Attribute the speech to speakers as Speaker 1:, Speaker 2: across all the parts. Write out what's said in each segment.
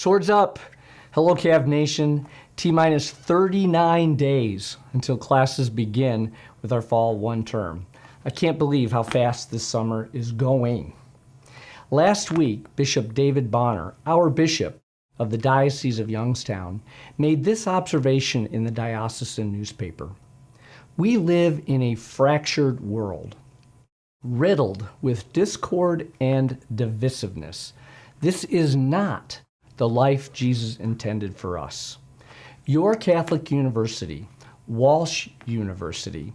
Speaker 1: Swords up. Hello, Cav Nation. T-minus 39 days until classes begin with our fall one term. I can't believe how fast this summer is going. Last week, Bishop David Bonner, our bishop of the Diocese of Youngstown, made this observation in the diocesan newspaper. We live in a fractured world, riddled with discord and divisiveness. This is not the life Jesus intended for us. Your Catholic University, Walsh University,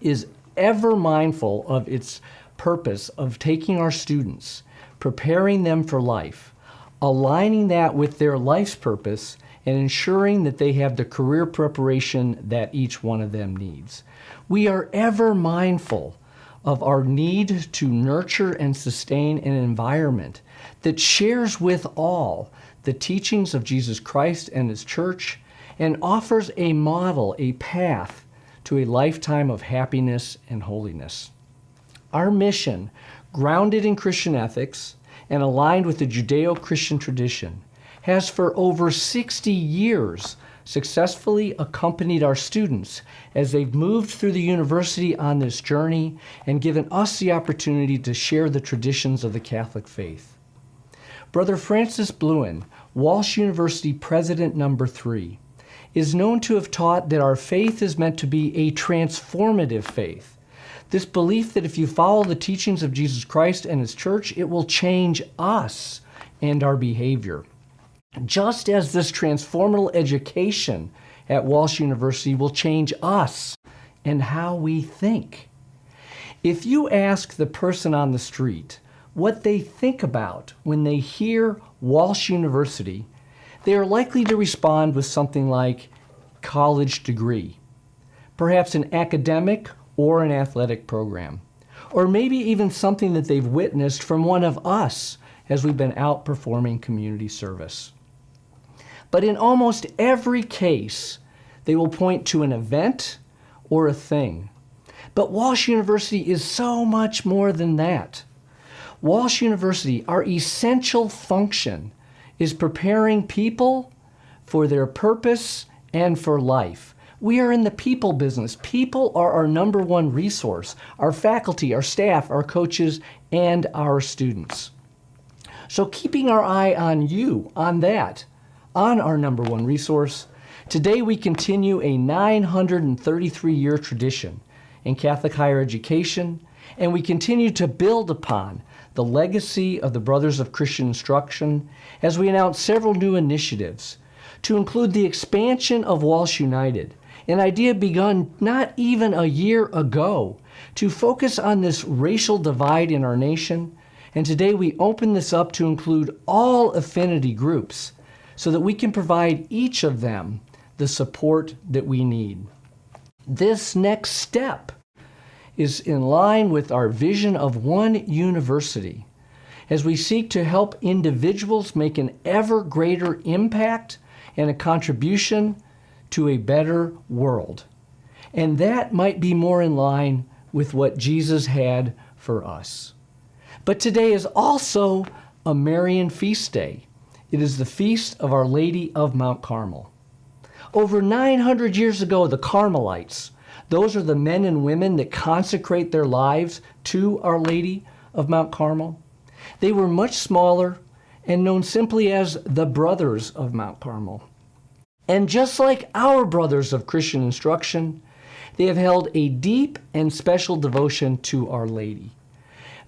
Speaker 1: is ever mindful of its purpose of taking our students, preparing them for life, aligning that with their life's purpose, and ensuring that they have the career preparation that each one of them needs. We are ever mindful of our need to nurture and sustain an environment that shares with all the teachings of Jesus Christ and His church and offers a model, a path to a lifetime of happiness and holiness. Our mission, grounded in Christian ethics and aligned with the Judeo-Christian tradition, has for over 60 years successfully accompanied our students as they've moved through the university on this journey and given us the opportunity to share the traditions of the Catholic faith. Brother Francis Bluen, Walsh University President number 3, is known to have taught that our faith is meant to be a transformative faith. This belief that if you follow the teachings of Jesus Christ and His church, it will change us and our behavior. Just as this transformative education at Walsh University will change us and how we think. If you ask the person on the street what they think about when they hear Walsh University, they are likely to respond with something like college degree, perhaps an academic or an athletic program, or maybe even something that they've witnessed from one of us as we've been out performing community service. But in almost every case, they will point to an event or a thing. But Walsh University is so much more than that. Walsh University, our essential function is preparing people for their purpose and for life. We are in the people business. People are our number one resource, our faculty, our staff, our coaches, and our students. So keeping our eye on you, on that, on our number one resource, today we continue a 933-year tradition in Catholic higher education, and we continue to build upon the legacy of the Brothers of Christian Instruction as we announce several new initiatives to include the expansion of Walsh United, an idea begun not even a year ago to focus on this racial divide in our nation, and today we open this up to include all affinity groups so that we can provide each of them the support that we need. This next step is in line with our vision of one university as we seek to help individuals make an ever greater impact and a contribution to a better world. And that might be more in line with what Jesus had for us. But today is also a Marian feast day. It is the feast of Our Lady of Mount Carmel. Over 900 years ago, the Carmelites, those are the men and women that consecrate their lives to Our Lady of Mount Carmel. They were much smaller and known simply as the Brothers of Mount Carmel. And just like our Brothers of Christian Instruction, they have held a deep and special devotion to Our Lady.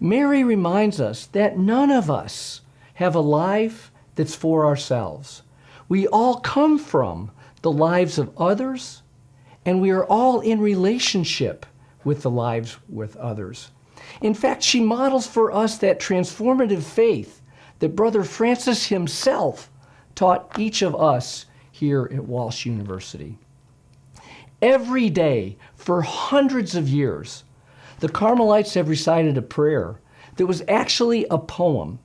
Speaker 1: Mary reminds us that none of us have a life that's for ourselves. We all come from the lives of others, and we are all in relationship with the lives with others. In fact, she models for us that transformative faith that Brother Francis himself taught each of us here at Walsh University. Every day, for hundreds of years, the Carmelites have recited a prayer that was actually a poem.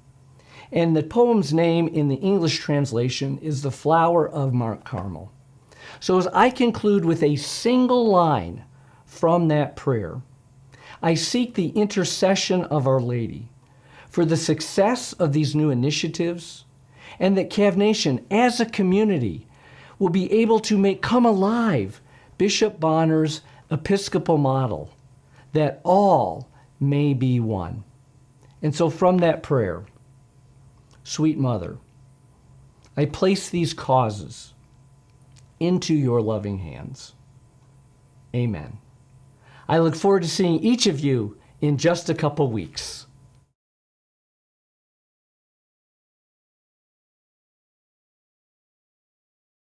Speaker 1: And the poem's name in the English translation is The Flower of Mount Carmel. So as I conclude with a single line from that prayer, I seek the intercession of Our Lady for the success of these new initiatives and that Cav Nation, as a community, will be able to make come alive Bishop Bonner's Episcopal model, that all may be one. And so from that prayer, sweet Mother, I place these causes into your loving hands. Amen. I look forward to seeing each of you in just a couple weeks.